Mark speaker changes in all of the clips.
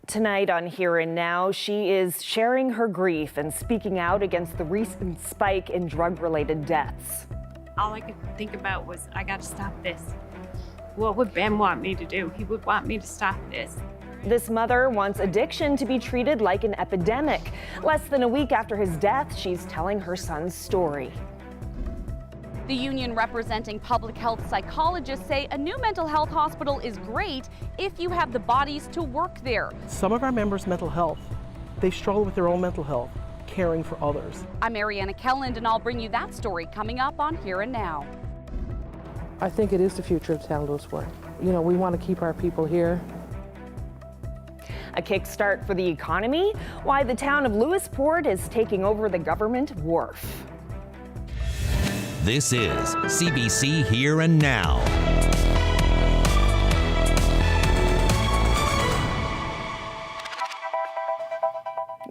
Speaker 1: Tonight on Here and Now, she is sharing her grief and speaking out against the recent spike in drug-related deaths.
Speaker 2: All I could think about was, I got to stop this. What would Ben want me to do? He would want me to stop this.
Speaker 1: This mother wants addiction to be treated like an epidemic. Less than a week after his death, she's telling her son's story.
Speaker 3: The union representing public health psychologists say a new mental health hospital is great if you have the bodies to work there.
Speaker 4: Some of our members' mental health, they struggle with their own mental health, caring for others.
Speaker 3: I'm Mariana Kelland, and I'll bring you that story coming up on Here and Now.
Speaker 5: I think it is the future of town Lewisporte. You know, we want to keep our people here.
Speaker 1: A kickstart for the economy, why the town of Lewisporte is taking over the government wharf.
Speaker 6: This is CBC Here and Now.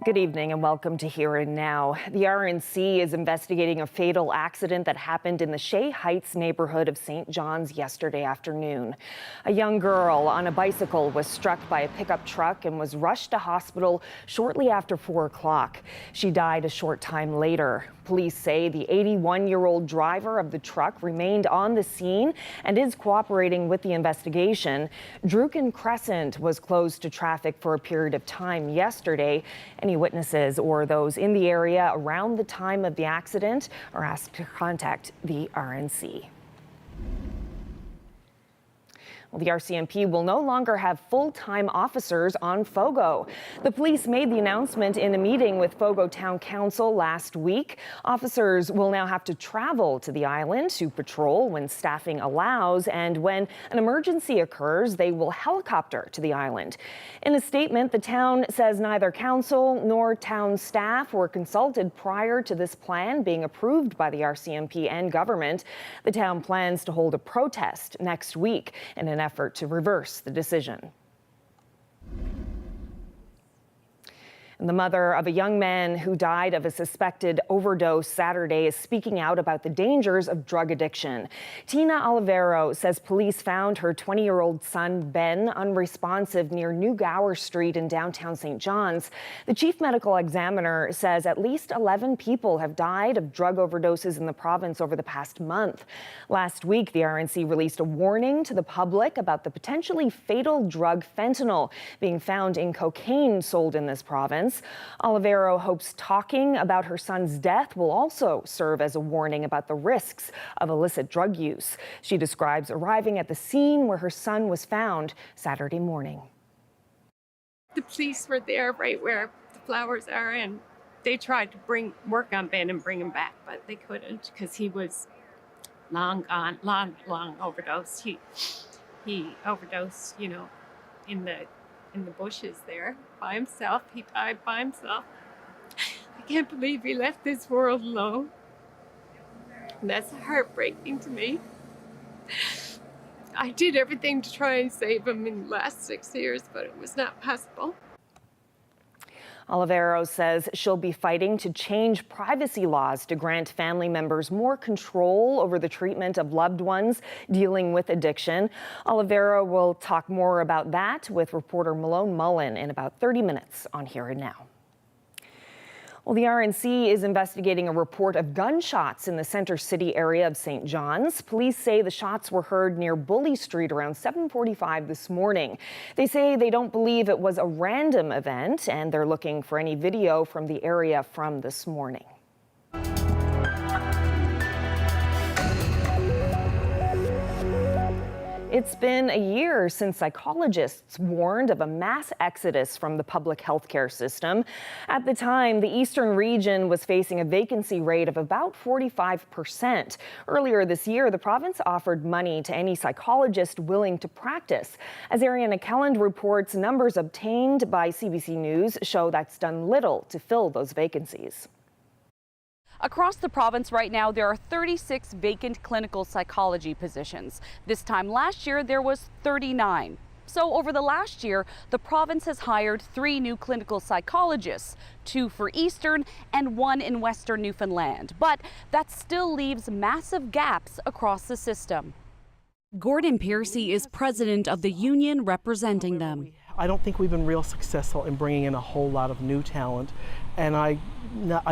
Speaker 1: Good evening and welcome to Here and Now. The RNC is investigating a fatal accident that happened in the Shea Heights neighborhood of St. John's yesterday afternoon. A young girl on a bicycle was struck by a pickup truck and was rushed to hospital shortly after 4 o'clock. She died a short time later. Police say the 81-year-old driver of the truck remained on the scene and is cooperating with the investigation. Druken Crescent was closed to traffic for a period of time yesterday. Any witnesses or those in the area around the time of the accident are asked to contact the RNC. Well, the RCMP will no longer have full-time officers on Fogo. The police made the announcement in a meeting with Fogo Town Council last week. Officers will now have to travel to the island to patrol when staffing allows, and when an emergency occurs, they will helicopter to the island. In a statement, the town says neither council nor town staff were consulted prior to this plan being approved by the RCMP and government. The town plans to hold a protest next week in an effort to reverse the decision. And the mother of a young man who died of a suspected overdose Saturday is speaking out about the dangers of drug addiction. Tina Olivero says police found her 20-year-old son, Ben, unresponsive near New Gower Street in downtown St. John's. The chief medical examiner says at least 11 people have died of drug overdoses in the province over the past month. Last week, the RNC released a warning to the public about the potentially fatal drug fentanyl being found in cocaine sold in this province. Olivero hopes talking about her son's death will also serve as a warning about the risks of illicit drug use. She describes arriving at the scene where her son was found Saturday morning.
Speaker 2: The police were there right where the flowers are, and they tried to work on Ben and bring him back, but they couldn't because he was long gone, long overdose. He overdosed, you know, in the bushes there by himself. He died by himself. I can't believe he left this world alone. And that's heartbreaking to me. I did everything to try and save him in the last 6 years, but it was not possible.
Speaker 1: Olivero says she'll be fighting to change privacy laws to grant family members more control over the treatment of loved ones dealing with addiction. Olivero will talk more about that with reporter Malone Mullen in about 30 minutes on Here and Now. Well, the RNC is investigating a report of gunshots in the Center City area of St. John's. Police say the shots were heard near Bully Street around 7:45 this morning. They say they don't believe it was a random event, and they're looking for any video from the area from this morning. It's been a year since psychologists warned of a mass exodus from the public health care system. At the time, the eastern region was facing a vacancy rate of about 45%. Earlier this year, the province offered money to any psychologist willing to practice. As Ariana Kelland reports, numbers obtained by CBC News show that's done little to fill those vacancies.
Speaker 3: Across the province right now, there are 36 vacant clinical psychology positions. This time last year, there was 39. So over the last year, the province has hired 3 new clinical psychologists, 2 for Eastern and 1 in Western Newfoundland. But that still leaves massive gaps across the system.
Speaker 7: Gordon Piercy is president of the union representing them.
Speaker 4: I don't think we've been real successful in bringing in a whole lot of new talent, and I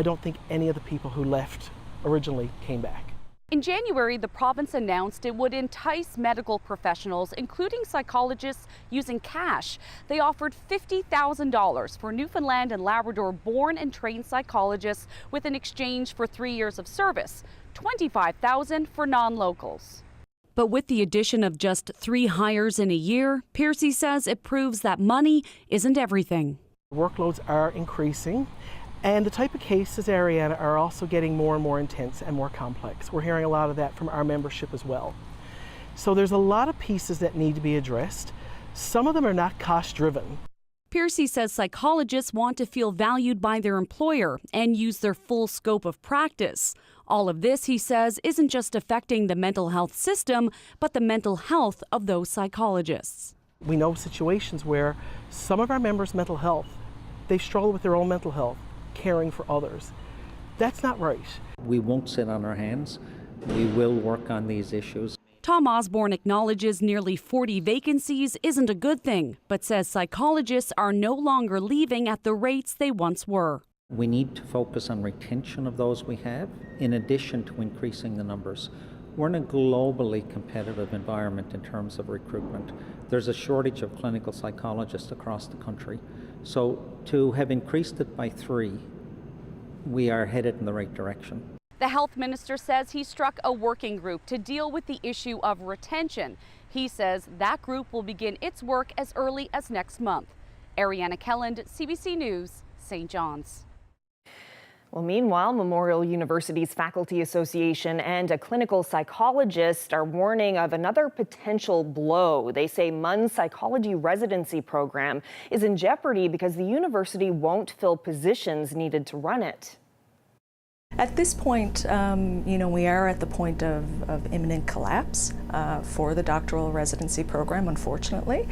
Speaker 4: don't think any of the people who left originally came back.
Speaker 3: In January, the province announced it would entice medical professionals, including psychologists, using cash. They offered $50,000 for Newfoundland and Labrador born and trained psychologists with an exchange for 3 years of service, $25,000 for non-locals. But with the addition of just 3 hires in a year, Piercy says it proves that money isn't everything.
Speaker 4: Workloads are increasing, and the type of cases, Ariana, are also getting more and more intense and more complex. We're hearing a lot of that from our membership as well. So there's a lot of pieces that need to be addressed. Some of them are not cost-driven.
Speaker 3: Piercy says psychologists want to feel valued by their employer and use their full scope of practice. All of this, he says, isn't just affecting the mental health system, but the mental health of those psychologists.
Speaker 4: We know situations where some of our members' mental health, they struggle with their own mental health, caring for others. That's not right.
Speaker 7: We won't sit on our hands. We will work on these issues.
Speaker 3: Tom Osborne acknowledges nearly 40 vacancies isn't a good thing, but says psychologists are no longer leaving at the rates they once were.
Speaker 7: We need to focus on retention of those we have, in addition to increasing the numbers. We're in a globally competitive environment in terms of recruitment. There's a shortage of clinical psychologists across the country. So to have increased it by 3, we are headed in the right direction.
Speaker 3: The health minister says he struck a working group to deal with the issue of retention. He says that group will begin its work as early as next month. Ariana Kelland, CBC News, St. John's.
Speaker 1: Well, meanwhile, Memorial University's Faculty Association and a clinical psychologist are warning of another potential blow. They say MUN's psychology residency program is in jeopardy because the university won't fill positions needed to run it.
Speaker 8: At this point, we are at the point of imminent collapse for the doctoral residency program, unfortunately.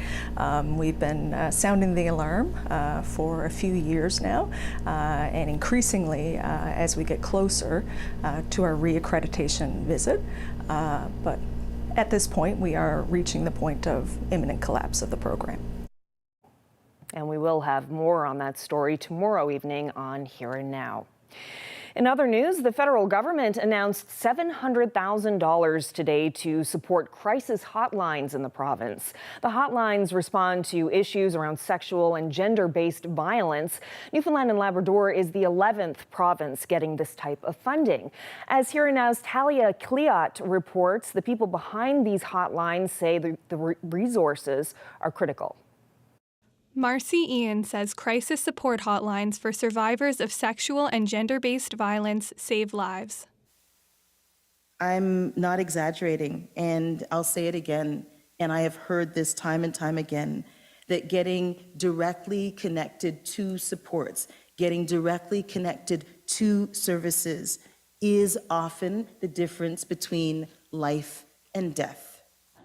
Speaker 8: We've been sounding the alarm for a few years now, and increasingly as we get closer to our reaccreditation visit. But at this point, we are reaching the point of imminent collapse of the program.
Speaker 1: And we will have more on that story tomorrow evening on Here and Now. In other news, the federal government announced $700,000 today to support crisis hotlines in the province. The hotlines respond to issues around sexual and gender-based violence. Newfoundland and Labrador is the 11th province getting this type of funding. As Here and Now's Talia Kliot reports, the people behind these hotlines say the resources are critical.
Speaker 9: Marcy Ian says crisis support hotlines for survivors of sexual and gender-based violence save lives.
Speaker 10: I'm not exaggerating, and I'll say it again, and I have heard this time and time again, that getting directly connected to supports, getting directly connected to services is often the difference between life and death.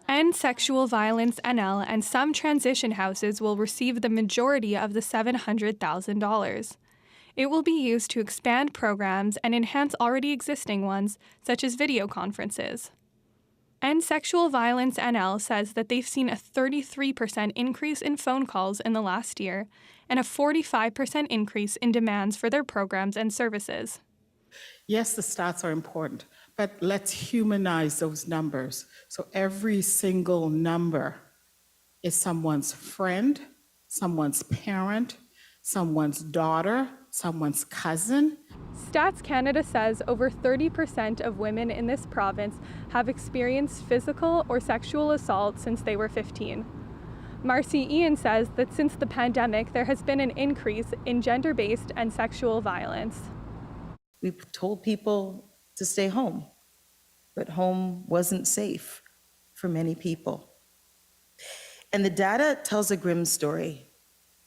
Speaker 9: End Sexual Violence NL and some transition houses will receive the majority of the $700,000. It will be used to expand programs and enhance already existing ones, such as video conferences. End Sexual Violence NL says that they've seen a 33% increase in phone calls in the last year and a 45% increase in demands for their programs and services.
Speaker 11: Yes, the stats are important, but let's humanize those numbers. So every single number is someone's friend, someone's parent, someone's daughter, someone's cousin.
Speaker 9: Stats Canada says over 30% of women in this province have experienced physical or sexual assault since they were 15. Marcy Ian says that since the pandemic, there has been an increase in gender-based and sexual violence.
Speaker 10: We told people to stay home, but home wasn't safe for many people. And the data tells a grim story,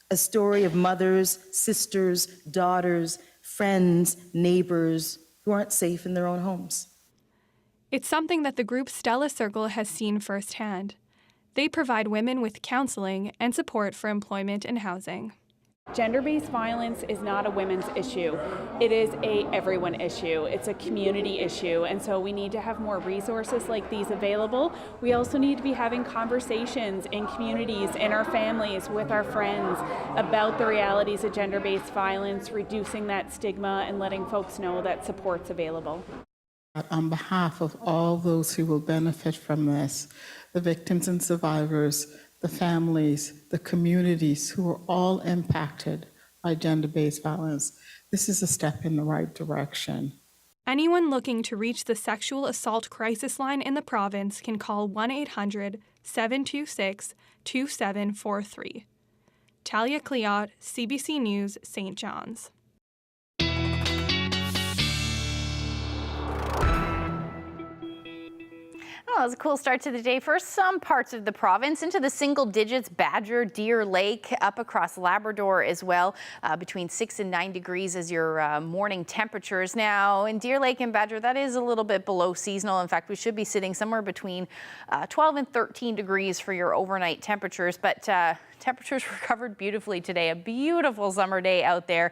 Speaker 10: a story of mothers, sisters, daughters, friends, neighbors who aren't safe in their own homes.
Speaker 9: It's something that the group Stella Circle has seen firsthand. They provide women with counseling and support for employment and housing.
Speaker 12: Gender-based violence is not a women's issue. It is a everyone issue. It's a community issue, and so we need to have more resources like these available. We also need to be having conversations in communities, in our families, with our friends about the realities of gender-based violence, reducing that stigma and letting folks know that support's available.
Speaker 11: On behalf of all those who will benefit from this, the victims and survivors, the families, the communities who are all impacted by gender-based violence, this is a step in the right direction.
Speaker 9: Anyone looking to reach the sexual assault crisis line in the province can call 1-800-726-2743. Talia Cleot, CBC News, St. John's.
Speaker 13: Well, it was a cool start to the day for some parts of the province, into the single digits. Badger, Deer Lake, up across Labrador as well, between 6 and 9 degrees as your morning temperatures. Now, in Deer Lake and Badger, that is a little bit below seasonal. In fact, we should be sitting somewhere between 12 and 13 degrees for your overnight temperatures, but temperatures recovered beautifully today. A beautiful summer day out there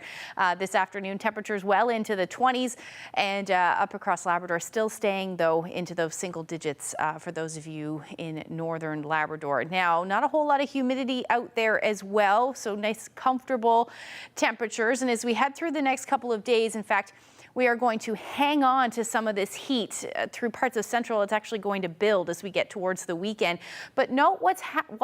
Speaker 13: this afternoon. Temperatures well into the 20s, and up across Labrador, still staying though into those single digits for those of you in northern Labrador. Now, not a whole lot of humidity out there as well, so nice comfortable temperatures. And as we head through the next couple of days, in fact, we are going to hang on to some of this heat through parts of central. It's actually going to build as we get towards the weekend. But note what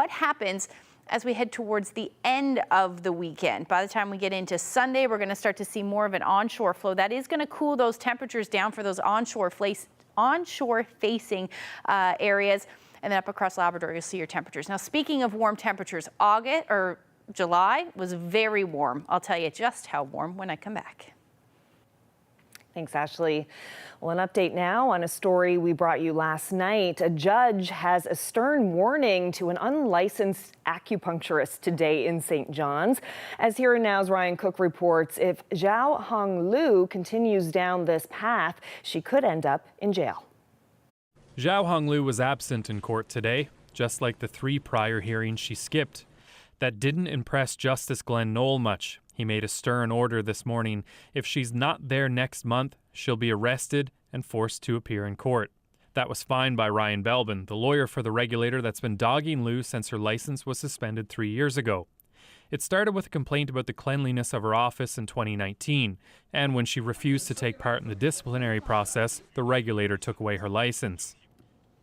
Speaker 13: happens as we head towards the end of the weekend. By the time we get into Sunday, we're going to start to see more of an onshore flow. That is going to cool those temperatures down for those onshore facing areas. And then up across Labrador, you'll see your temperatures. Now, speaking of warm temperatures, July was very warm. I'll tell you just how warm when I come back.
Speaker 1: Thanks, Ashley. Well, an update now on a story we brought you last night. A judge has a stern warning to an unlicensed acupuncturist today in St. John's. As Here and Now's Ryan Cook reports, if Zhao Hong Lu continues down this path, she could end up in jail.
Speaker 14: Zhao Hong Lu was absent in court today, just like the 3 prior hearings she skipped. That didn't impress Justice Glenn Knoll much. He made a stern order this morning. If she's not there next month, she'll be arrested and forced to appear in court. That was fine by Ryan Belbin, the lawyer for the regulator that's been dogging Lu since her license was suspended 3 years ago. It started with a complaint about the cleanliness of her office in 2019, and when she refused to take part in the disciplinary process, the regulator took away her license.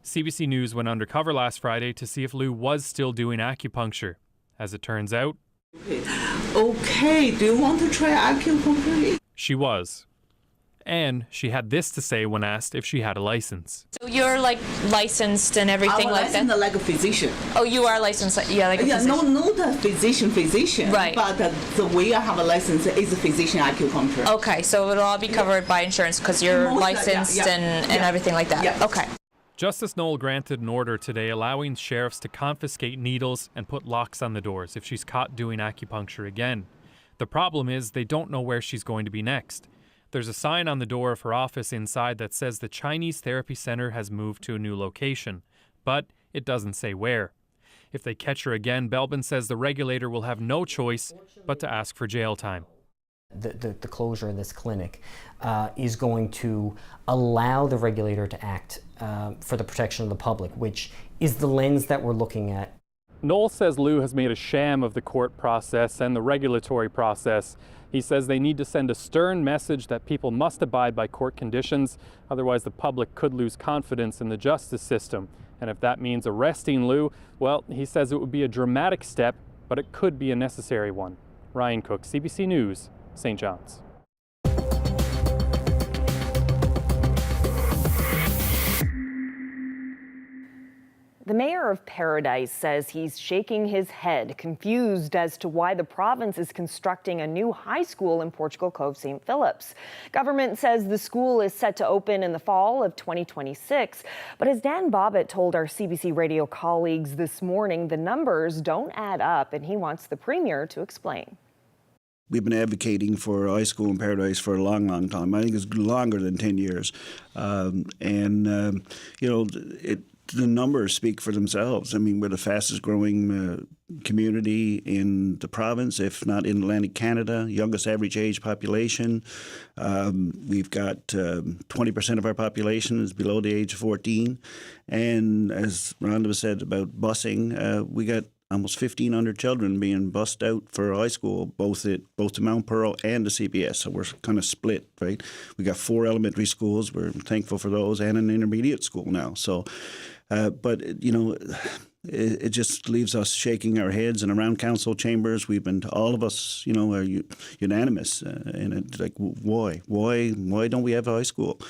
Speaker 14: CBC News went undercover last Friday to see if Lu was still doing acupuncture. As it turns out,
Speaker 15: okay, do you want to try acupuncture?
Speaker 14: She was. And she had this to say when asked if she had a license.
Speaker 16: So you're like licensed and everything
Speaker 15: I'm
Speaker 16: like that?
Speaker 15: Like a physician.
Speaker 16: Oh, you are licensed, like a physician?
Speaker 15: No, not a physician.
Speaker 16: Right.
Speaker 15: But the way I have a license is a physician acupuncture.
Speaker 16: Okay, so it'll all be covered by insurance because you're licensed and everything like that.
Speaker 15: Yeah.
Speaker 16: Okay.
Speaker 14: Justice Knoll granted an order today allowing sheriffs to confiscate needles and put locks on the doors if she's caught doing acupuncture again. The problem is they don't know where she's going to be next. There's a sign on the door of her office inside that says the Chinese Therapy Center has moved to a new location, but it doesn't say where. If they catch her again, Belbin says the regulator will have no choice but to ask for jail time.
Speaker 17: The closure of this clinic is going to allow the regulator to act for the protection of the public, which is the lens that we're looking at.
Speaker 14: Knoll says Lu has made a sham of the court process and the regulatory process. He says they need to send a stern message that people must abide by court conditions, otherwise the public could lose confidence in the justice system. And if that means arresting Lu, well, he says it would be a dramatic step, but it could be a necessary one. Ryan Cook, CBC News, St. John's.
Speaker 1: The mayor of Paradise says he's shaking his head, confused as to why the province is constructing a new high school in Portugal Cove, St. Philip's. Government says the school is set to open in the fall of 2026. But as Dan Bobbitt told our CBC radio colleagues this morning, the numbers don't add up, and he wants the premier to explain.
Speaker 18: We've been advocating for a high school in Paradise for a long, long time. I think it's longer than 10 years. the numbers speak for themselves. I mean, we're the fastest growing community in the province, if not in Atlantic Canada, youngest average age population. We've got 20% of our population is below the age of 14. And as Rhonda said about busing, we got almost 1,500 children being bussed out for high school, both the Mount Pearl and the CBS. So we're kind of split, right? We got 4 elementary schools. We're thankful for those, and an intermediate school now. So, but you know, it just leaves us shaking our heads. And around council chambers, all of us, you know, are unanimous. And it's like, why don't we have a high school?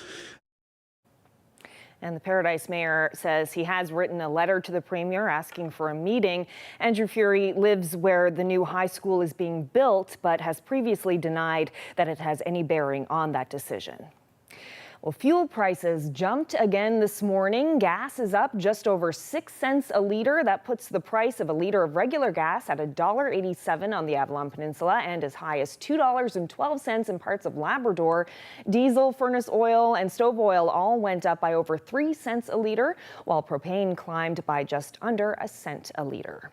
Speaker 1: And the Paradise mayor says he has written a letter to the premier asking for a meeting. Andrew Fury lives where the new high school is being built, but has previously denied that it has any bearing on that decision. Well, fuel prices jumped again this morning. Gas is up just over 6 cents a litre. That puts the price of a litre of regular gas at $1.87 on the Avalon Peninsula and as high as $2.12 in parts of Labrador. Diesel, furnace oil, and stove oil all went up by over 3 cents a litre, while propane climbed by just under a cent a litre.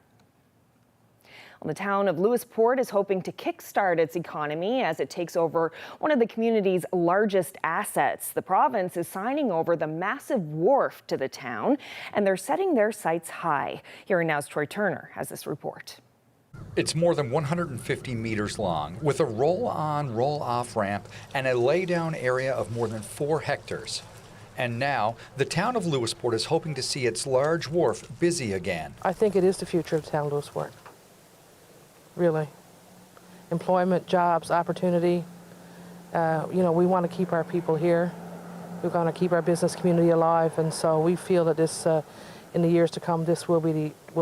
Speaker 1: Well, the town of Lewisporte is hoping to kickstart its economy as it takes over one of the community's largest assets. The province is signing over the massive wharf to the town, and they're setting their sights high. Here Now's Troy Turner has this report.
Speaker 19: It's more than 150 meters long, with a roll-on, roll-off ramp and a lay-down area of more than 4 hectares. And now, the town of Lewisporte is hoping to see its large wharf busy again.
Speaker 5: I think it is the future of town Lewisporte. Really. Employment, jobs, opportunity. You know, we want to keep our people here. We're going to keep our business community alive, and so we feel that this, in the years to come, this will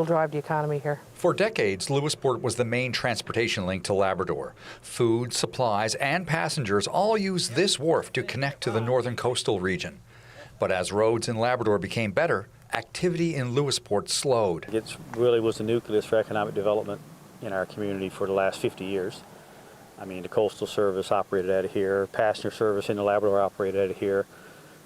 Speaker 5: drive the economy here.
Speaker 19: For decades, Lewisporte was the main transportation link to Labrador. Food, supplies, and passengers all used this wharf to connect to the northern coastal region. But as roads in Labrador became better, activity in Lewisporte slowed.
Speaker 20: It really was the nucleus for economic development in our community for the last 50 years. I mean, the coastal service operated out of here, passenger service in the Labrador operated out of here.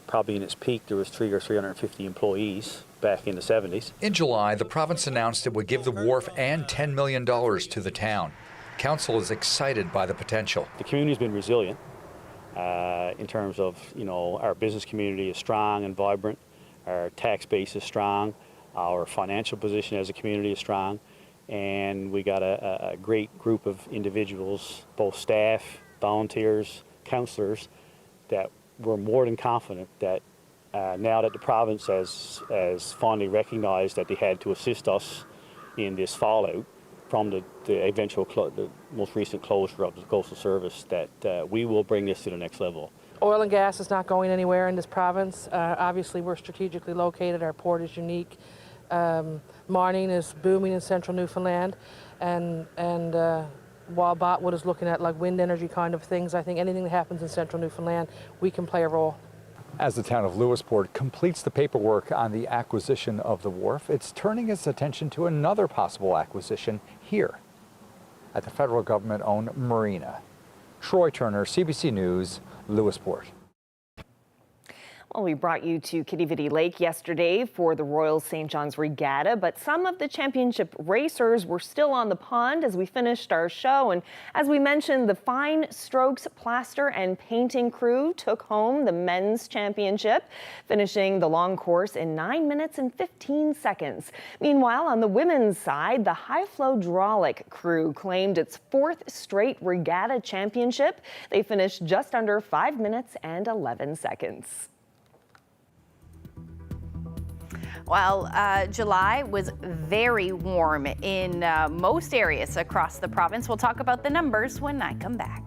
Speaker 20: Probably in its peak, there was 350 employees back in the 70s.
Speaker 19: In July, the province announced it would give the wharf and $10 million to the town. Council is excited by the potential.
Speaker 20: The community's been resilient in terms of, you know, our business community is strong and vibrant, our tax base is strong, our financial position as a community is strong, and we got a great group of individuals, both staff, volunteers, councillors, that we're more than confident that now that the province has finally recognized that they had to assist us in this fallout from the most recent closure of the coastal service, that we will bring this to the next level.
Speaker 5: Oil and gas is not going anywhere in this province. Obviously, we're strategically located. Our port is unique. Mining is booming in central Newfoundland, and while Botwood is looking at like wind energy kind of things, I think anything that happens in central Newfoundland, we can play a role.
Speaker 19: As the town of Lewisporte completes the paperwork on the acquisition of the wharf, it's turning its attention to another possible acquisition here at the federal government-owned marina. Troy Turner, CBC News, Lewisporte.
Speaker 1: Well, we brought you to Kitty Vitty Lake yesterday for the Royal St. John's Regatta, but some of the championship racers were still on the pond as we finished our show. And as we mentioned, the Fine Strokes Plaster and Painting crew took home the men's championship, finishing the long course in 9 minutes and 15 seconds. Meanwhile, on the women's side, the High Flow Hydraulic crew claimed its 4th straight regatta championship. They finished just under 5 minutes and 11 seconds.
Speaker 13: Well, July was very warm in most areas across the province. We'll talk about the numbers when I come back.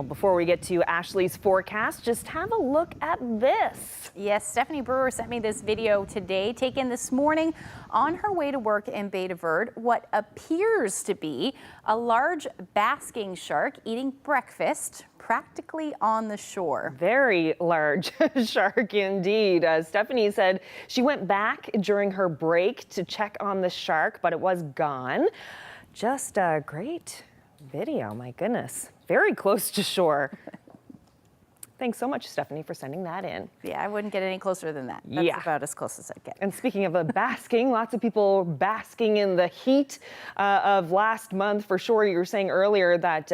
Speaker 1: Well, before we get to Ashley's forecast, just have a look at this.
Speaker 13: Yes, Stephanie Brewer sent me this video today, taken this morning on her way to work in Bay de Verde. What appears to be a large basking shark eating breakfast practically on the shore.
Speaker 1: Very large shark indeed. Stephanie said she went back during her break to check on the shark, but it was gone. Just a great video, my goodness. Very close to shore. Thanks so much, Stephanie, for sending that in.
Speaker 13: Yeah, I wouldn't get any closer than that. That's about as close as I'd get.
Speaker 1: And speaking of basking, lots of people basking in the heat of last month. For sure, you were saying earlier that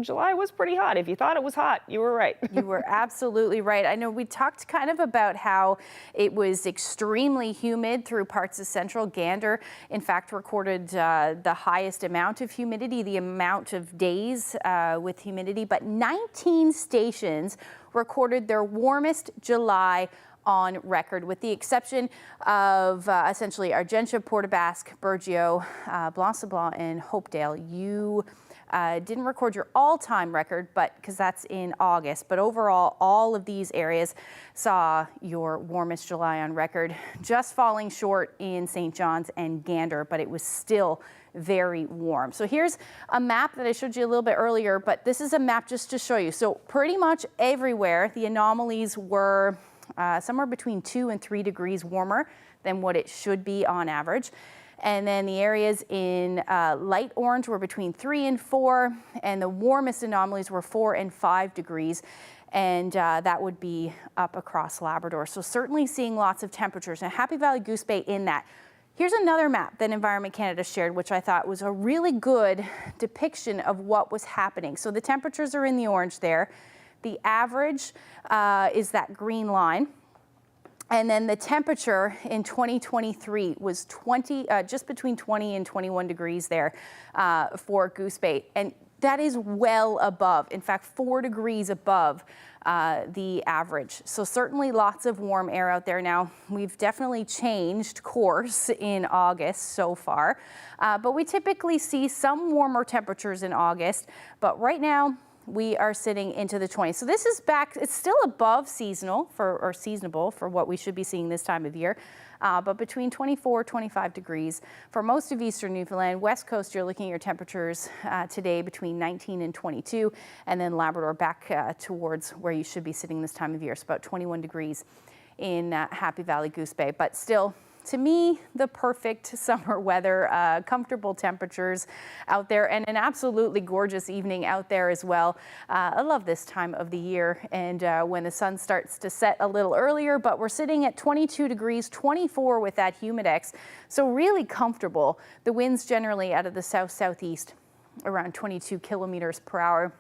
Speaker 1: July was pretty hot. If you thought it was hot, you were right.
Speaker 13: You were absolutely right. I know we talked kind of about how it was extremely humid through parts of central Gander. In fact, recorded the highest amount of humidity, the amount of days with humidity, but 19 stations recorded their warmest July on record, with the exception of essentially Argentia, Port aux Basques, Burgeo, Blanc-Sablon, and Hopedale. You didn't record your all-time record, but because that's in August. But overall, all of these areas saw your warmest July on record, just falling short in St. John's and Gander, but it was still very warm. So here's a map that I showed you a little bit earlier, but this is a map just to show you. So pretty much everywhere, the anomalies were somewhere between 2 and 3 degrees warmer than what it should be on average. And then the areas in light orange were between 3 and 4, and the warmest anomalies were 4 and 5 degrees. And that would be up across Labrador. So certainly seeing lots of temperatures. Now, Happy Valley Goose Bay in that. Here's another map that Environment Canada shared, which I thought was a really good depiction of what was happening. So the temperatures are in the orange there. The average is that green line. And then the temperature in 2023 was just between 20 and 21 degrees there for Goose Bay. And that is well above, in fact, 4 degrees above the average. So certainly lots of warm air out there. Now, we've definitely changed course in August so far, but we typically see some warmer temperatures in August. But right now, we are sitting into the 20s. So this is back, it's still above seasonal or seasonable for what we should be seeing this time of year. But between 24, 25 degrees for most of eastern Newfoundland. West Coast, you're looking at your temperatures today between 19 and 22, and then Labrador back towards where you should be sitting this time of year. So about 21 degrees in Happy Valley Goose Bay, but still, to me, the perfect summer weather, comfortable temperatures out there, and an absolutely gorgeous evening out there as well. I love this time of the year, and when the sun starts to set a little earlier, but we're sitting at 22 degrees, 24 with that humidex, so really comfortable. The winds generally out of the south-southeast around 22 kilometers per hour.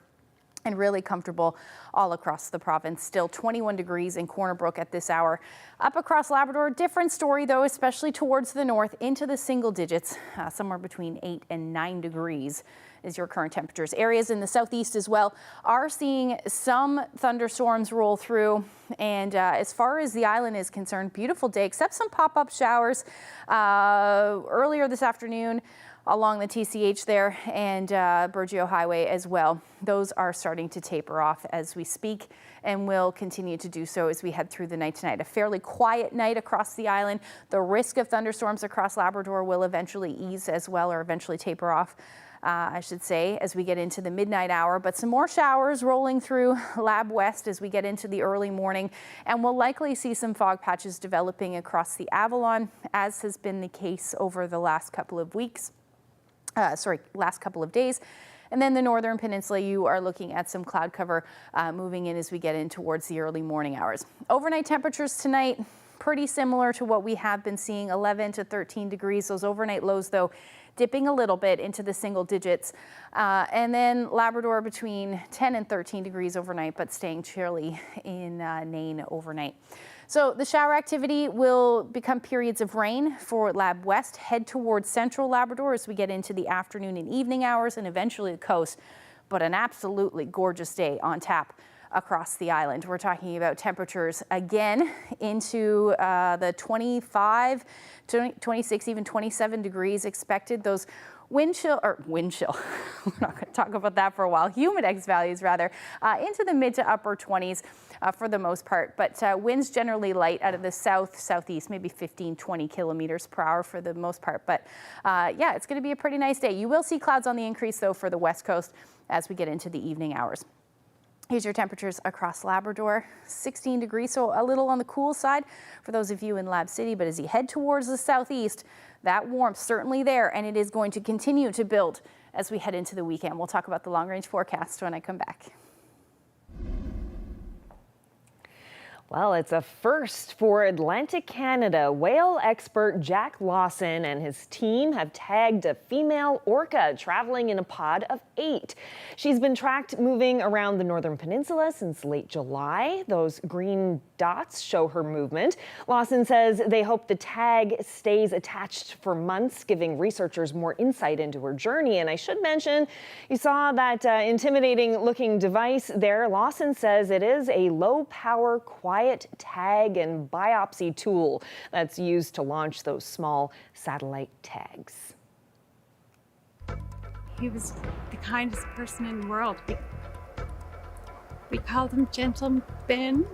Speaker 13: And really comfortable all across the province. Still 21 degrees in Corner Brook at this hour. Up across Labrador, different story though, especially towards the north into the single digits, somewhere between 8 and 9 degrees is your current temperatures. Areas in the southeast as well are seeing some thunderstorms roll through. And as far as the island is concerned, beautiful day, except some pop-up showers earlier this afternoon along the TCH there and Burgeo Highway as well. Those are starting to taper off as we speak and will continue to do so as we head through the night tonight. A fairly quiet night across the island. The risk of thunderstorms across Labrador will eventually ease as well, or eventually taper off, I should say, as we get into the midnight hour. But some more showers rolling through Lab West as we get into the early morning, and we'll likely see some fog patches developing across the Avalon, as has been the case over the last couple of weeks. Last couple of days. And then the northern peninsula, you are looking at some cloud cover moving in as we get in towards the early morning hours. Overnight temperatures tonight, pretty similar to what we have been seeing, 11 to 13 degrees. Those overnight lows, though, dipping a little bit into the single digits. And then Labrador between 10 and 13 degrees overnight, but staying chilly in Nain overnight. So the shower activity will become periods of rain for Lab West, head towards central Labrador as we get into the afternoon and evening hours, and eventually the coast. But an absolutely gorgeous day on tap across the island. We're talking about temperatures again into the 25, 26, even 27 degrees expected. Those wind chill, we're not going to talk about that for a while, humidex values rather, into the mid to upper 20s for the most part. But winds generally light out of the southeast, maybe 15, 20 kilometers per hour for the most part. But yeah, it's going to be a pretty nice day. You will see clouds on the increase though for the west coast as we get into the evening hours. Here's your temperatures across Labrador, 16 degrees, so a little on the cool side for those of you in Lab City. But as you head towards the southeast, that warmth certainly there, and it is going to continue to build as we head into the weekend. We'll talk about the long-range forecast when I come back.
Speaker 1: Well, it's a first for Atlantic Canada. Whale expert Jack Lawson and his team have tagged a female orca traveling in a pod of 8. She's been tracked moving around the Northern Peninsula since late July. Those green dots show her movement. Lawson says they hope the tag stays attached for months, giving researchers more insight into her journey. And I should mention, you saw that intimidating looking device there. Lawson says it is a low power, quiet tag and biopsy tool that's used to launch those small satellite tags.
Speaker 2: He was the kindest person in the world. We called him Gentle Ben.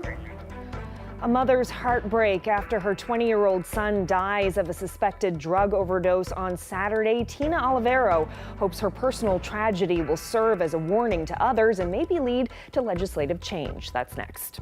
Speaker 1: A mother's heartbreak after her 20-year-old son dies of a suspected drug overdose on Saturday. Tina Olivero hopes her personal tragedy will serve as a warning to others and maybe lead to legislative change. That's next.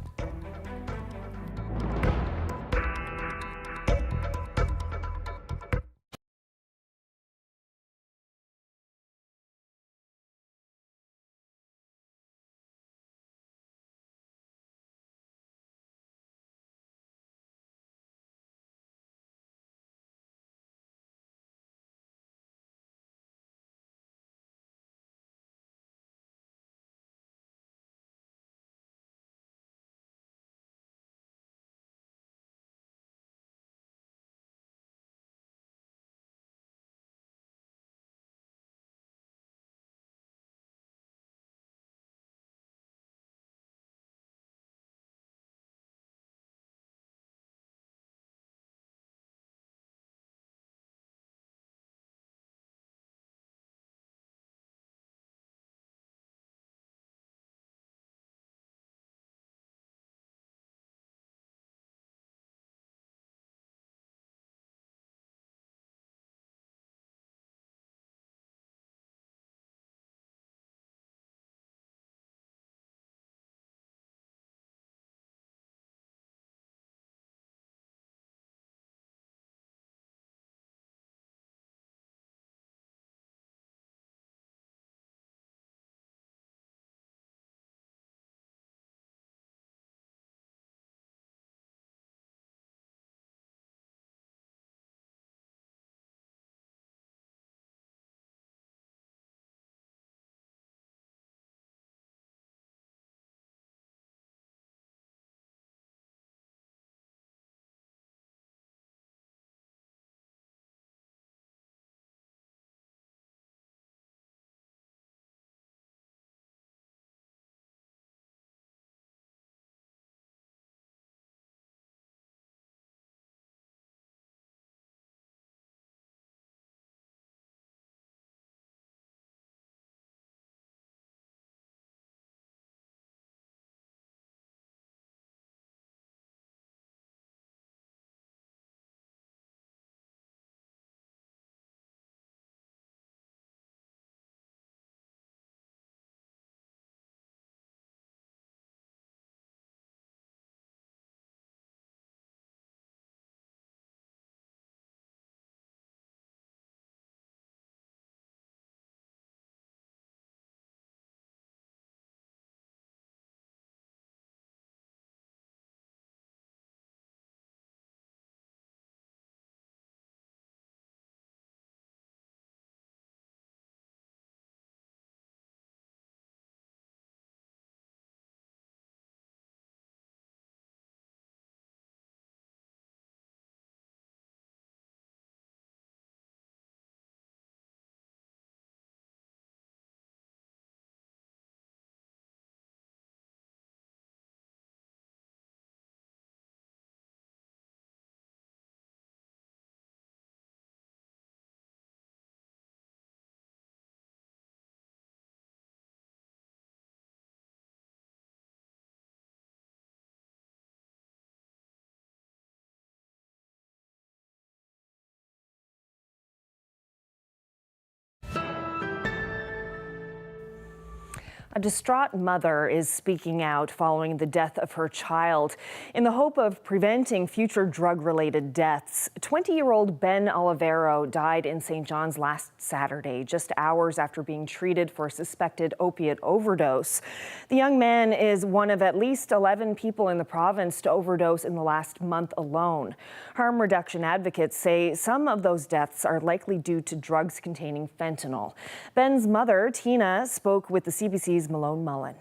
Speaker 1: A distraught mother is speaking out following the death of her child. In the hope of preventing future drug-related deaths, 20-year-old Ben Olivero died in St. John's last Saturday, just hours after being treated for a suspected opiate overdose. The young man is one of at least 11 people in the province to overdose in the last month alone. Harm reduction advocates say some of those deaths are likely due to drugs containing fentanyl. Ben's mother, Tina, spoke with the CBC's Malone Mullen.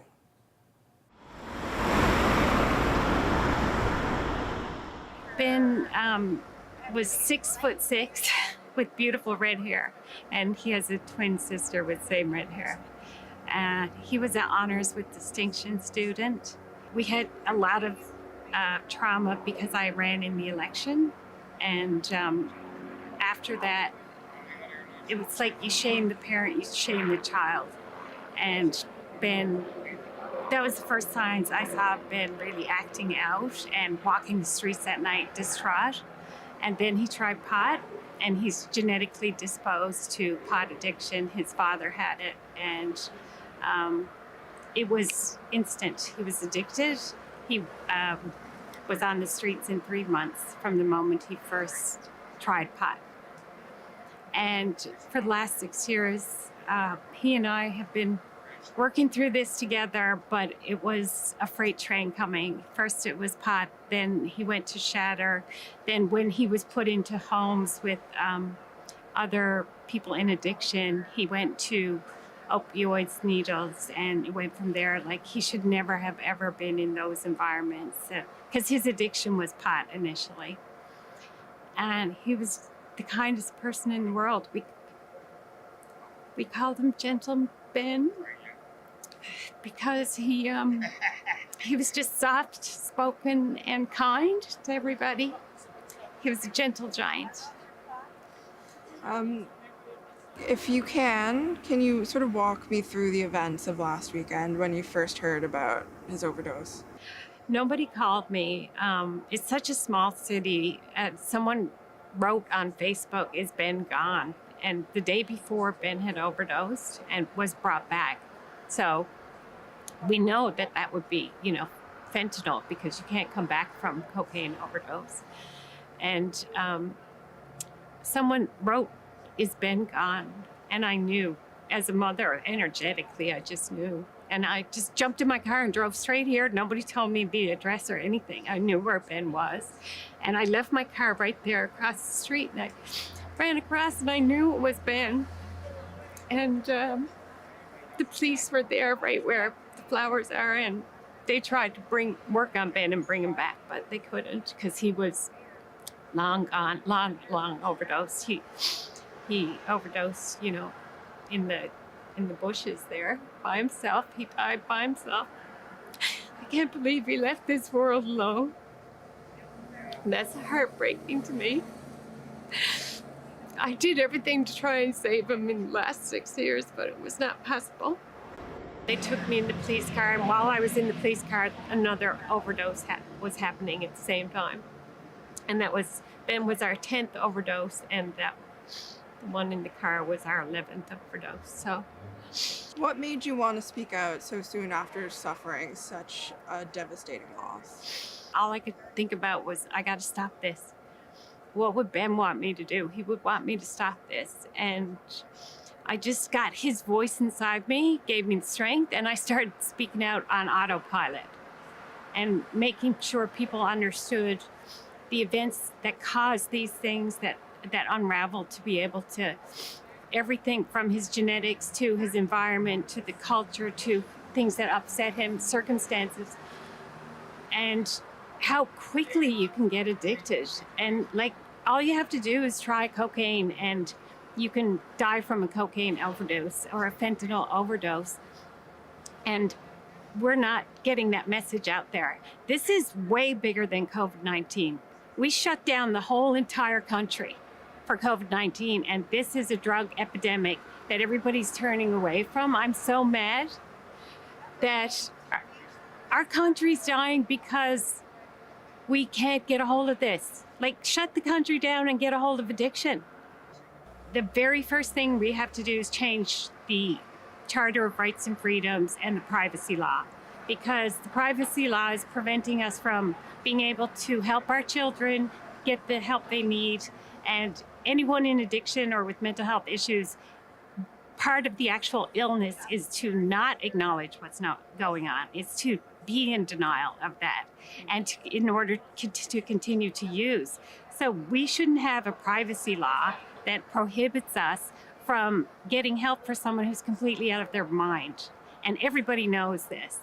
Speaker 2: Ben was 6'6" with beautiful red hair, and he has a twin sister with same red hair. He was an honors with distinction student. We had a lot of trauma because I ran in the election, and after that, it was like you shame the parent, you shame the child. And Ben, that was the first signs I saw Ben really acting out and walking the streets at night distraught. And then he tried pot, and he's genetically disposed to pot addiction. His father had it, and it was instant. He was addicted. He was on the streets in 3 months from the moment he first tried pot. And for the last 6 years, he and I have been working through this together, but it was a freight train coming. First it was pot, then he went to shatter. Then when he was put into homes with other people in addiction, he went to opioids, needles, and it went from there. Like, he should never have ever been in those environments because his addiction was pot initially. And he was the kindest person in the world. We called him Gentle Ben because he was just soft-spoken and kind to everybody. He was a gentle giant.
Speaker 21: If you can you sort of walk me through the events of last weekend when you first heard about his overdose?
Speaker 2: Nobody called me. It's such a small city. Someone wrote on Facebook, "Is Ben gone?" And the day before, Ben had overdosed and was brought back. So we know that would be, fentanyl, because you can't come back from cocaine overdose. And someone wrote, "Is Ben gone?" And I knew, as a mother, energetically, I just knew. And I just jumped in my car and drove straight here. Nobody told me the address or anything. I knew where Ben was. And I left my car right there across the street, and I ran across, and I knew it was Ben. And the police were there right where the flowers are, and they tried to work on Ben and bring him back, but they couldn't because he was long gone, long overdose. He overdosed, in the bushes there by himself. He died by himself. I can't believe he left this world alone. And that's heartbreaking to me. I did everything to try and save him in the last 6 years, but it was not possible. They took me in the police car, and while I was in the police car, another overdose was happening at the same time. And Ben was our 10th overdose, and the one in the car was our 11th overdose. So,
Speaker 21: What made you want to speak out so soon after suffering such a devastating loss?
Speaker 2: all I could think about was, I got to stop this. What would Ben want me to do? He would want me to stop this. And I just got his voice inside me, gave me strength, and I started speaking out on autopilot and making sure people understood the events that caused these things that unraveled, to be able to, everything from his genetics to his environment to the culture to things that upset him, circumstances, and how quickly you can get addicted. And all you have to do is try cocaine, and you can die from a cocaine overdose or a fentanyl overdose. And we're not getting that message out there. This is way bigger than COVID-19. We shut down the whole entire country for COVID-19, and this is a drug epidemic that everybody's turning away from. I'm so mad that our country's dying because we can't get a hold of this. Shut the country down and get a hold of addiction. The very first thing we have to do is change the Charter of Rights and Freedoms and the privacy law, because the privacy law is preventing us from being able to help our children get the help they need. And anyone in addiction or with mental health issues, part of the actual illness is to not acknowledge what's not going on. It's to be in denial of that, and in order to continue to use. So we shouldn't have a privacy law that prohibits us from getting help for someone who's completely out of their mind. And everybody knows this.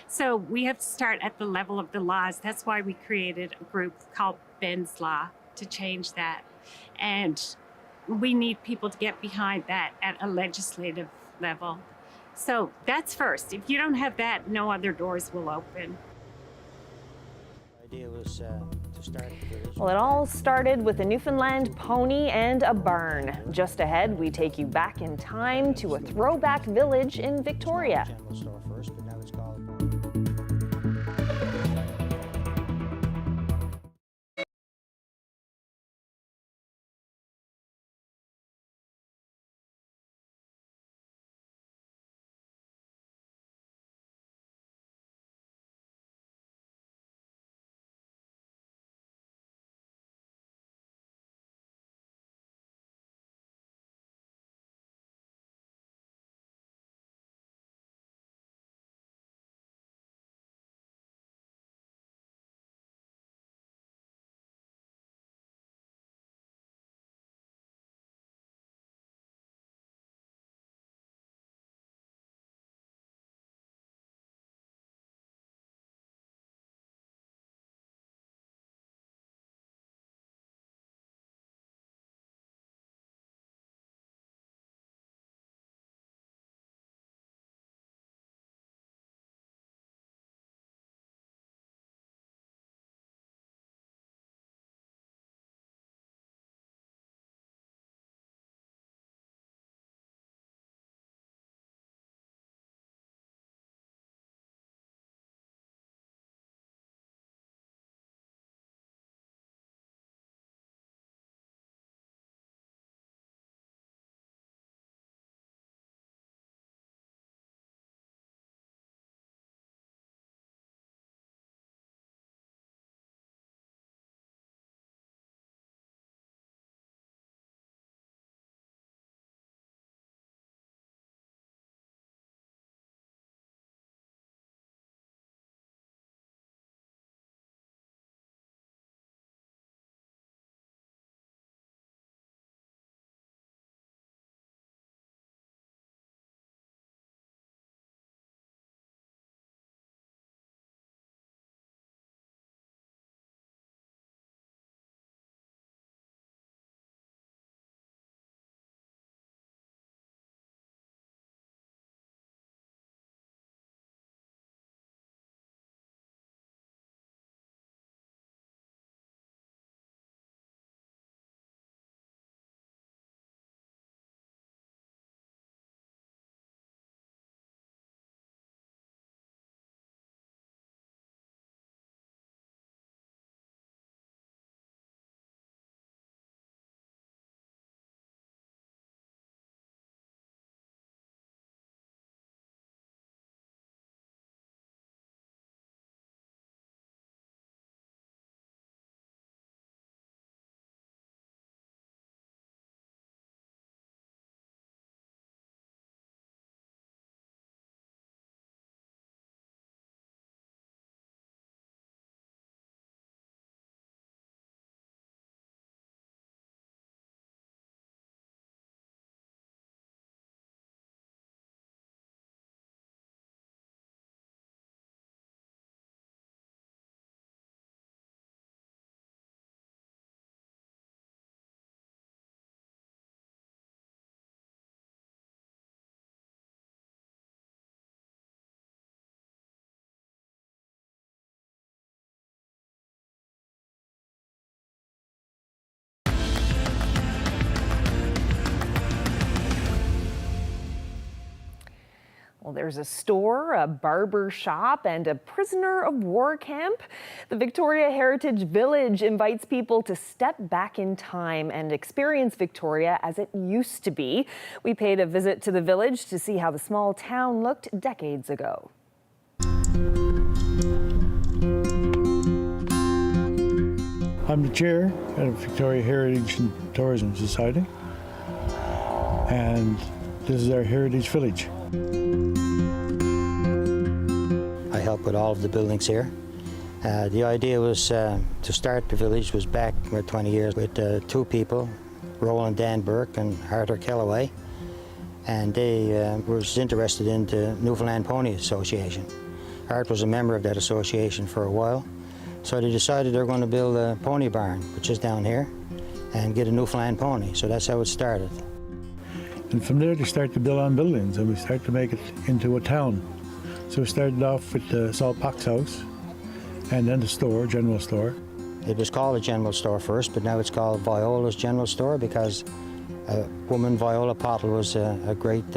Speaker 2: So we have to start at the level of the laws. That's why we created a group called Ben's Law to change that. And we need people to get behind that at a legislative level. So that's first. If you don't have that, no other doors will open.
Speaker 6: The idea was to start.
Speaker 1: Well, it all started with a Newfoundland pony and a barn. Just ahead, we take you back in time to a throwback village in Victoria. Well, there's a store, a barber shop, and a prisoner of war camp. The Victoria Heritage Village invites people to step back in time and experience Victoria as it used to be. We paid a visit to the village to see how the small town looked decades ago.
Speaker 4: I'm the chair of Victoria Heritage and Tourism Society, and this is our Heritage Village.
Speaker 6: I help with all of the buildings here. The idea was to start the village was back about 20 years with two people, Roland Dan Burke and Arthur Kellaway, and they was interested in the Newfoundland Pony Association. Art was a member of that association for a while, so they decided they were going to build a pony barn, which is down here, and get a Newfoundland pony. So that's how it started.
Speaker 4: And from there they started to build on buildings, and we started to make it into a town. So we started off with the Salt Pack's house, and then the store, general store.
Speaker 6: It was called a general store first, but now it's called Viola's General Store because a woman, Viola Pottle, was a great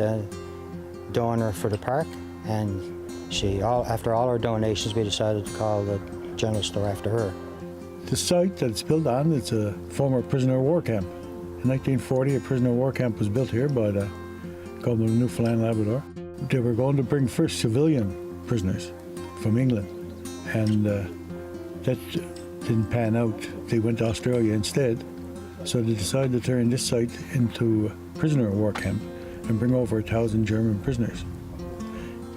Speaker 6: donor for the park, and after all our donations, we decided to call the general store after her.
Speaker 4: The site that it's built on, it's a former prisoner of war camp. In 1940, a prisoner of war camp was built here by the government of Newfoundland and Labrador. They were going to bring first civilian prisoners from England, and that didn't pan out. They went to Australia instead, so they decided to turn this site into a prisoner of war camp and bring over 1,000 German prisoners.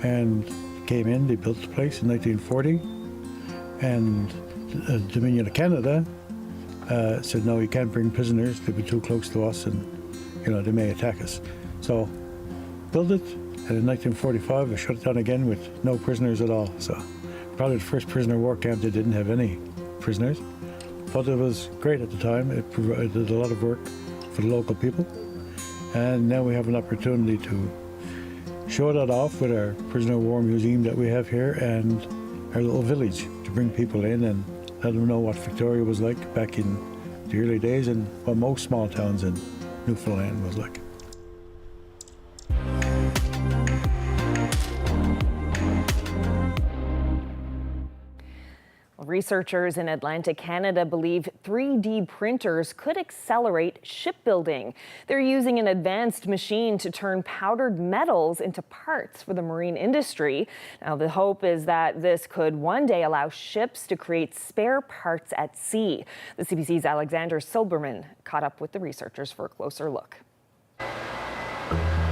Speaker 4: And came in, they built the place in 1940, and the Dominion of Canada said, no, you can't bring prisoners, they'll be too close to us and, they may attack us. So, built it, and in 1945, they shut it down again with no prisoners at all. So, probably the first prisoner of war camp that didn't have any prisoners. But it was great at the time. It provided a lot of work for the local people. And now we have an opportunity to show that off with our prisoner of war museum that we have here and our little village, to bring people in and let them know what Victoria was like back in the early days and what most small towns in Newfoundland was like.
Speaker 1: Researchers in Atlantic Canada believe 3D printers could accelerate shipbuilding. They're using an advanced machine to turn powdered metals into parts for the marine industry. Now, the hope is that this could one day allow ships to create spare parts at sea. The CBC's Alexander Silberman caught up with the researchers for a closer look.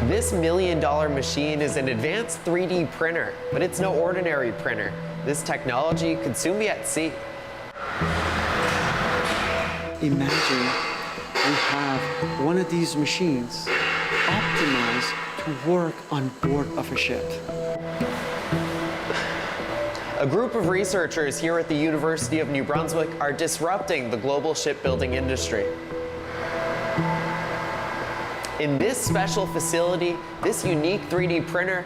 Speaker 22: This $1 million machine is an advanced 3D printer, but it's no ordinary printer. This technology could soon be at sea.
Speaker 23: Imagine we have one of these machines optimized to work on board of a ship.
Speaker 22: A group of researchers here at the University of New Brunswick are disrupting the global shipbuilding industry. In this special facility, this unique 3D printer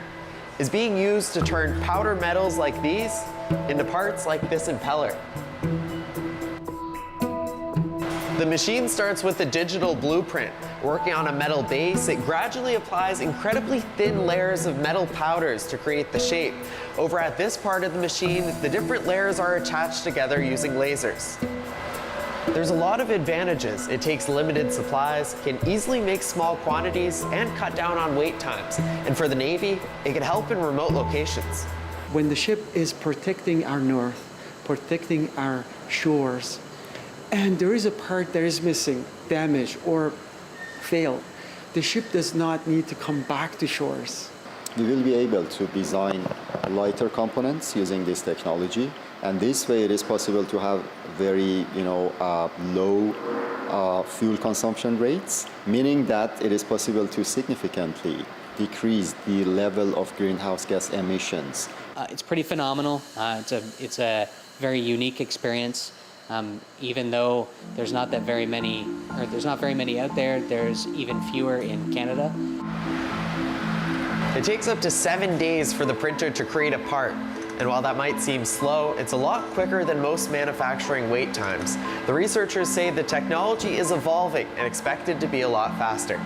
Speaker 22: is being used to turn powder metals like these into parts like this impeller. The machine starts with a digital blueprint. Working on a metal base, it gradually applies incredibly thin layers of metal powders to create the shape. Over at this part of the machine, the different layers are attached together using lasers. There's a lot of advantages. It takes limited supplies, can easily make small quantities, and cut down on wait times. And for the Navy, it can help in remote locations.
Speaker 23: When the ship is protecting our north, protecting our shores, and there is a part that is missing, damaged, or failed, the ship does not need to come back to shores.
Speaker 24: We will be able to design lighter components using this technology, and this way it is possible to have very low fuel consumption rates, meaning that it is possible to significantly decrease the level of greenhouse gas emissions.
Speaker 25: It's pretty phenomenal. It's a very unique experience. Even though there's not very many out there, there's even fewer in Canada.
Speaker 22: It takes up to 7 days for the printer to create a part. And while that might seem slow, it's a lot quicker than most manufacturing wait times. The researchers say the technology is evolving and expected to be a lot faster.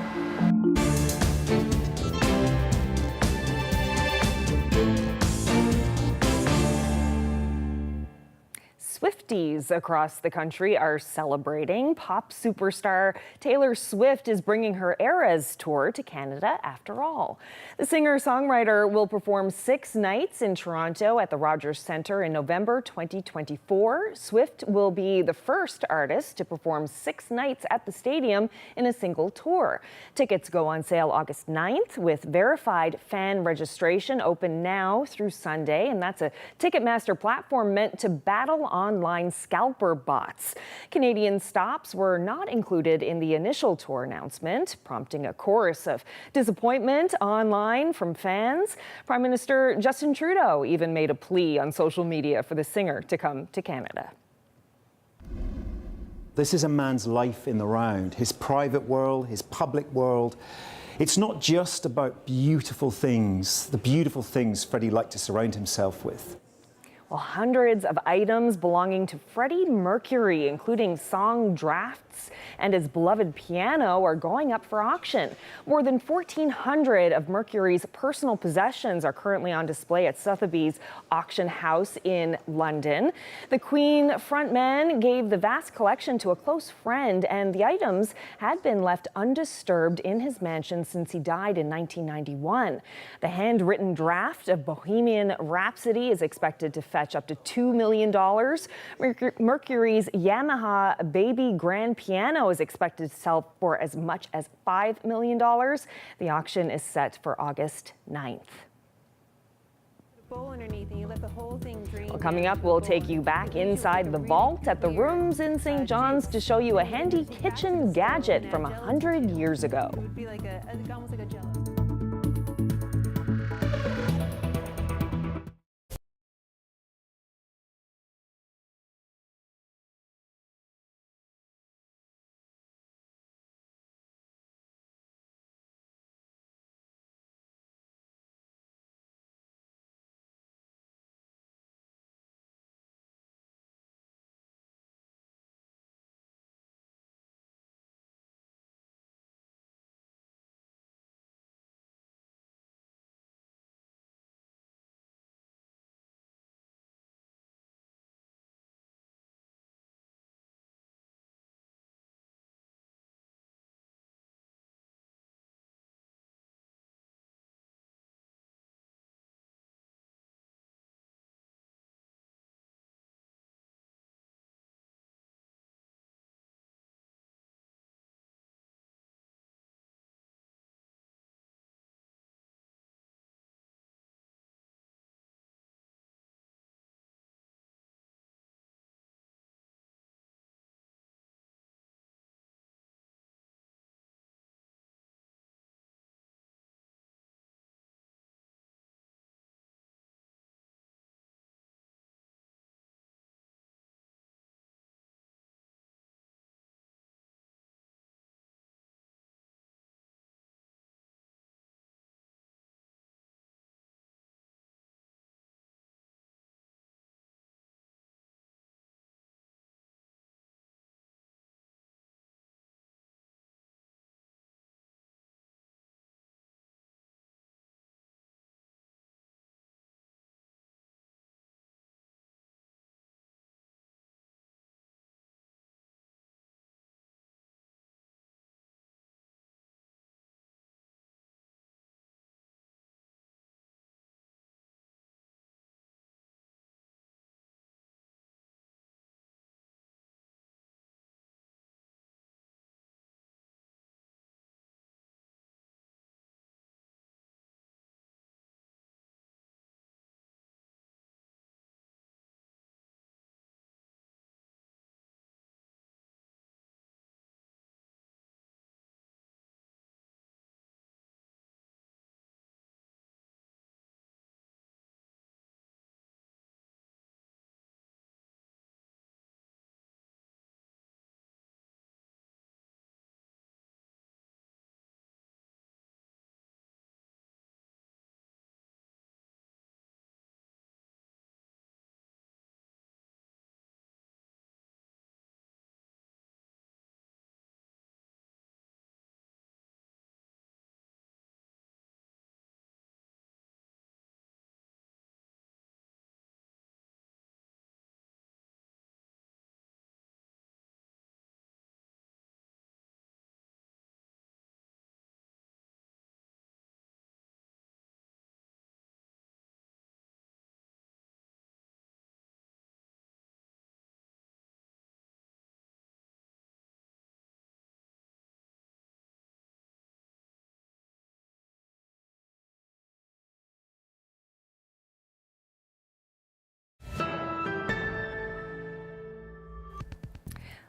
Speaker 1: Swifties across the country are celebrating. Pop superstar Taylor Swift is bringing her Eras tour to Canada after all. The singer-songwriter will perform 6 nights in Toronto at the Rogers Centre in November 2024. Swift will be the first artist to perform 6 nights at the stadium in a single tour. Tickets go on sale August 9th with verified fan registration open now through Sunday, and that's a Ticketmaster platform meant to battle online scalper bots. Canadian stops were not included in the initial tour announcement, prompting a chorus of disappointment online from fans. Prime Minister Justin Trudeau even made a plea on social media for the singer to come to Canada.
Speaker 3: This is a man's life in the round, his private world, his public world. It's not just about beautiful things, the beautiful things Freddie liked to surround himself with.
Speaker 1: Well, hundreds of items belonging to Freddie Mercury, including song drafts and his beloved piano, are going up for auction. More than 1,400 of Mercury's personal possessions are currently on display at Sotheby's auction house in London. The Queen frontman gave the vast collection to a close friend, and the items had been left undisturbed in his mansion since he died in 1991. The handwritten draft of Bohemian Rhapsody is expected to fetch up to $2 million. Mercury's Yamaha Baby Grand Piano is expected to sell for as much as $5 million. The auction is set for August 9th.
Speaker 7: Well,
Speaker 1: Coming up, we'll take you back inside the vault at the rooms in St. John's to show you a handy kitchen gadget from 100 years ago.
Speaker 7: Almost like a jello.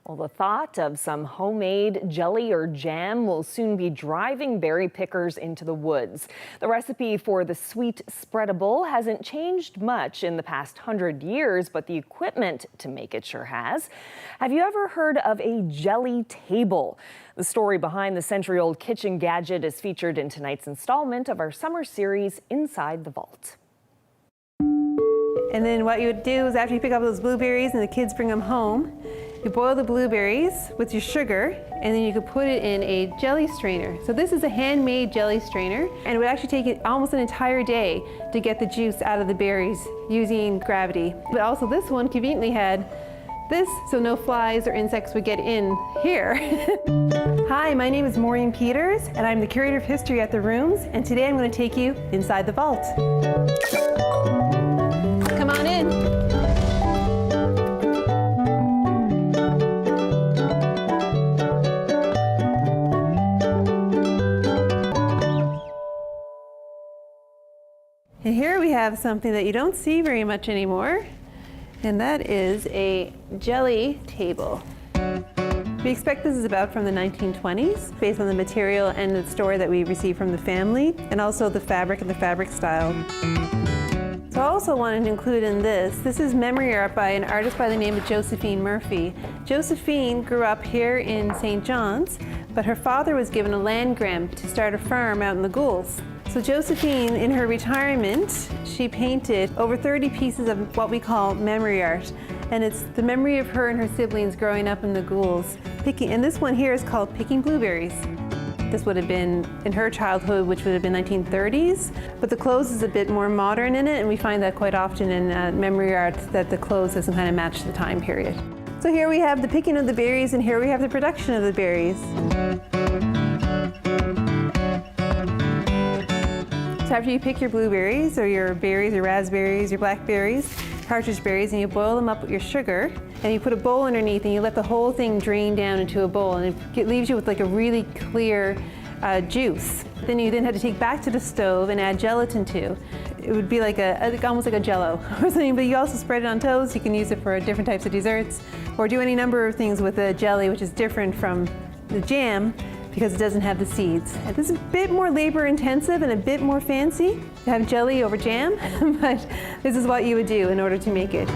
Speaker 1: Well, the thought of some homemade jelly or jam will soon be driving berry pickers into the woods. The recipe for the sweet spreadable hasn't changed much in the past 100 years, but the equipment to make it sure has. Have you ever heard of a jelly table? The story behind the century-old kitchen gadget is featured in tonight's installment of our summer series, Inside the Vault.
Speaker 7: And then what you would do is after you pick up those blueberries and the kids bring them home, you boil the blueberries with your sugar, and then you could put it in a jelly strainer. So this is a handmade jelly strainer, and it would actually take it almost an entire day to get the juice out of the berries using gravity. But also this one conveniently had this, so no flies or insects would get in here. Hi, my name is Maureen Peters, and I'm the Curator of History at the Rooms, and today I'm going to take you inside the vault. Come on in. And here we have something that you don't see very much anymore, and that is a jelly table. We expect this is about from the 1920s, based on the material and the story that we received from the family, and also the fabric and the fabric style. So I also wanted to include in this is memory art by an artist by the name of Josephine Murphy. Josephine grew up here in St. John's, but her father was given a land grant to start a farm out in the Gouls. So Josephine, in her retirement, she painted over 30 pieces of what we call memory art. And it's the memory of her and her siblings growing up in the Gouls. And this one here is called Picking Blueberries. This would have been in her childhood, which would have been 1930s. But the clothes is a bit more modern in it, and we find that quite often in memory art that the clothes doesn't kind of match the time period. So here we have the picking of the berries, and here we have the production of the berries. So after you pick your blueberries, or your berries, your raspberries, your blackberries, partridge berries, and you boil them up with your sugar, and you put a bowl underneath, and you let the whole thing drain down into a bowl, and it leaves you with like a really clear juice. Then you have to take back to the stove and add gelatin to. It would be like almost like a Jell-O or something, but you also spread it on toast. You can use it for different types of desserts, or do any number of things with a jelly, which is different from the jam, because it doesn't have the seeds. And this is a bit more labor intensive and a bit more fancy to have jelly over jam, but this is what you would do in order to make it.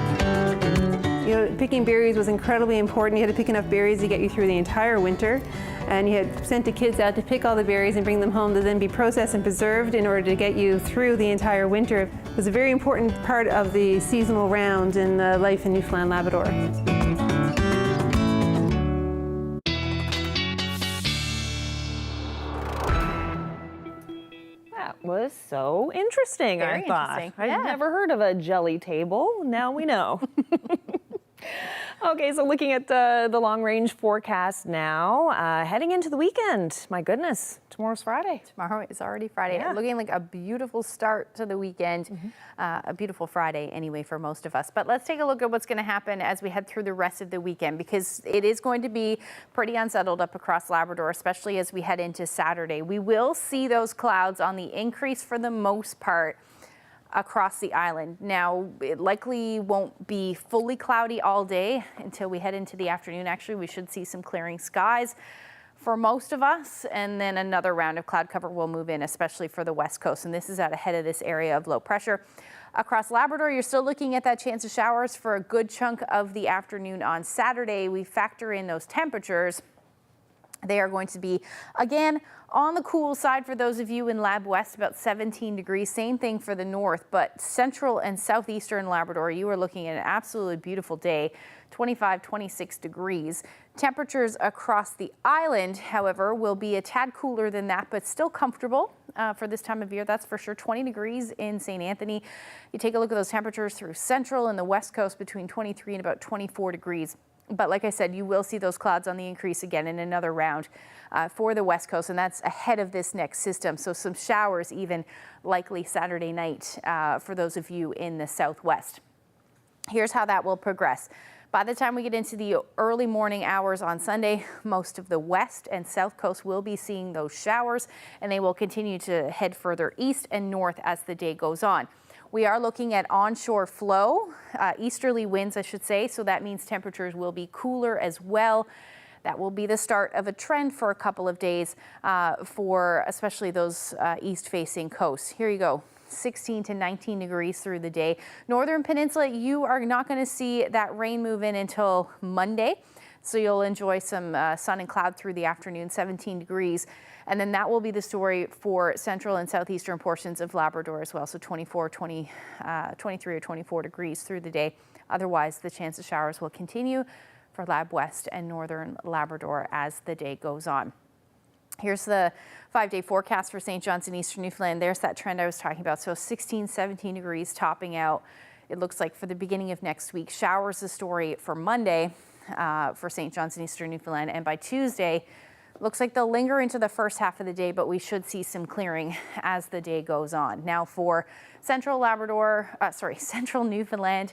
Speaker 7: You know, picking berries was incredibly important. You had to pick enough berries to get you through the entire winter, and you had sent the kids out to pick all the berries and bring them home to then be processed and preserved in order to get you through the entire winter. It was a very important part of the seasonal round in life in Newfoundland and Labrador.
Speaker 1: Was so interesting,
Speaker 13: Very
Speaker 1: I thought.
Speaker 13: interesting.
Speaker 1: I'd never heard of a jelly table. Now we know. Okay, so looking at the long-range forecast now, heading into the weekend. My goodness, tomorrow's Friday.
Speaker 13: Tomorrow is already Friday.
Speaker 1: Yeah.
Speaker 13: Looking like a beautiful start to the weekend. A beautiful Friday anyway for most of us. But let's take a look at what's going to happen as we head through the rest of the weekend, because it is going to be pretty unsettled up across Labrador, especially as we head into Saturday. We will see those clouds on the increase for the most part across the island. Now, it likely won't be fully cloudy all day until we head into the afternoon. Actually, we should see some clearing skies for most of us, and then another round of cloud cover will move in, especially for the west coast, and this is out ahead of this area of low pressure. Across Labrador, you're still looking at that chance of showers for a good chunk of the afternoon on Saturday. We factor in those temperatures. They are going to be, again, on the cool side for those of you in Lab West, about 17 degrees. Same thing for the north, but central and southeastern Labrador, you are looking at an absolutely beautiful day, 25, 26 degrees. Temperatures across the island, however, will be a tad cooler than that, but still comfortable for this time of year. That's for sure. 20 degrees in St. Anthony. You take a look at those temperatures through central and the west coast, between 23 and about 24 degrees. But like I said, you will see those clouds on the increase again in another round for the west coast, and that's ahead of this next system. So some showers even likely Saturday night for those of you in the southwest. Here's how that will progress. By the time we get into the early morning hours on Sunday, most of the west and south coast will be seeing those showers, and they will continue to head further east and north as the day goes on. We are looking at onshore flow, easterly winds, I should say, so that means temperatures will be cooler as well. That will be the start of a trend for a couple of days for especially those east-facing coasts. Here you go. 16 to 19 degrees through the day. Northern Peninsula, you are not going to see that rain move in until Monday. So you'll enjoy some sun and cloud through the afternoon, 17 degrees. And then that will be the story for central and southeastern portions of Labrador as well. So 23 or 24 degrees through the day. Otherwise, the chance of showers will continue for Lab West and northern Labrador as the day goes on. Here's the 5-day forecast for St. John's and eastern Newfoundland. There's that trend I was talking about. So 16, 17 degrees topping out. It looks like for the beginning of next week. Showers the story for Monday for St. John's and eastern Newfoundland. And by Tuesday, looks like they'll linger into the first half of the day, but we should see some clearing as the day goes on. Now for central central Newfoundland,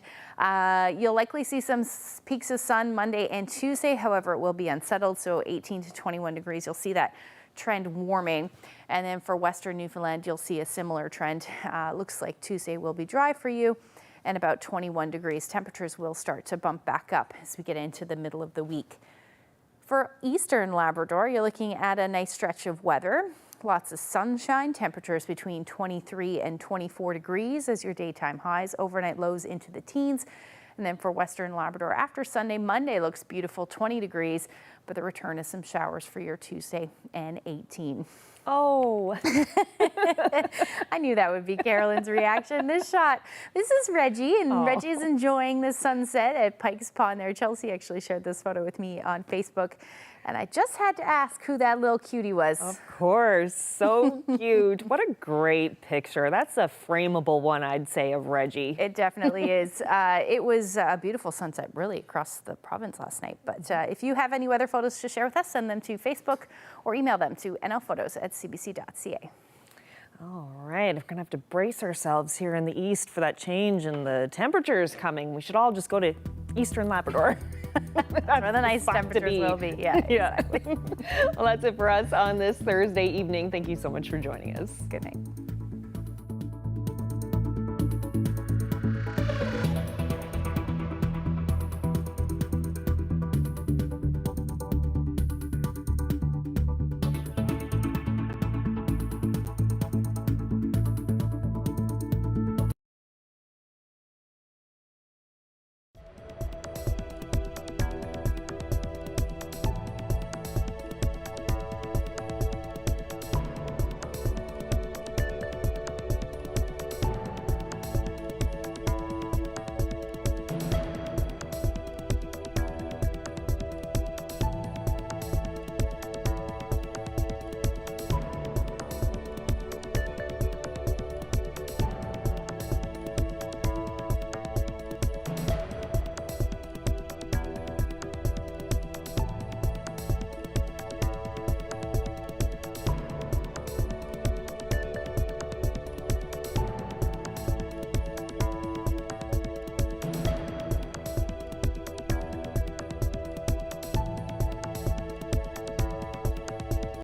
Speaker 13: you'll likely see some peaks of sun Monday and Tuesday. However, it will be unsettled, so 18 to 21 degrees. You'll see that trend warming. And then for western Newfoundland, you'll see a similar trend. Looks like Tuesday will be dry for you and about 21 degrees. Temperatures will start to bump back up as we get into the middle of the week. For eastern Labrador, you're looking at a nice stretch of weather. Lots of sunshine, temperatures between 23 and 24 degrees as your daytime highs, overnight lows into the teens. And then for western Labrador, after Sunday, Monday looks beautiful, 20 degrees, but the return of some showers for your Tuesday and 18.
Speaker 1: Oh,
Speaker 13: I knew that would be Carolyn's reaction. This is Reggie, and Reggie is enjoying the sunset at Pikes Pond there. Chelsea actually shared this photo with me on Facebook, and I just had to ask who that little cutie was.
Speaker 1: Of course, so cute. What a great picture. That's a frameable one, I'd say, of Reggie.
Speaker 13: It definitely is. It was a beautiful sunset, really, across the province last night. But if you have any weather photos to share with us, send them to Facebook or email them to nlphotos@cbc.ca.
Speaker 1: All right, we're going to have to brace ourselves here in the east for that change in the temperatures coming. We should all just go to eastern Labrador.
Speaker 13: That's where the nice temperatures will be. Yeah, exactly.
Speaker 1: Well, that's it for us on this Thursday evening. Thank you so much for joining us.
Speaker 13: Good night.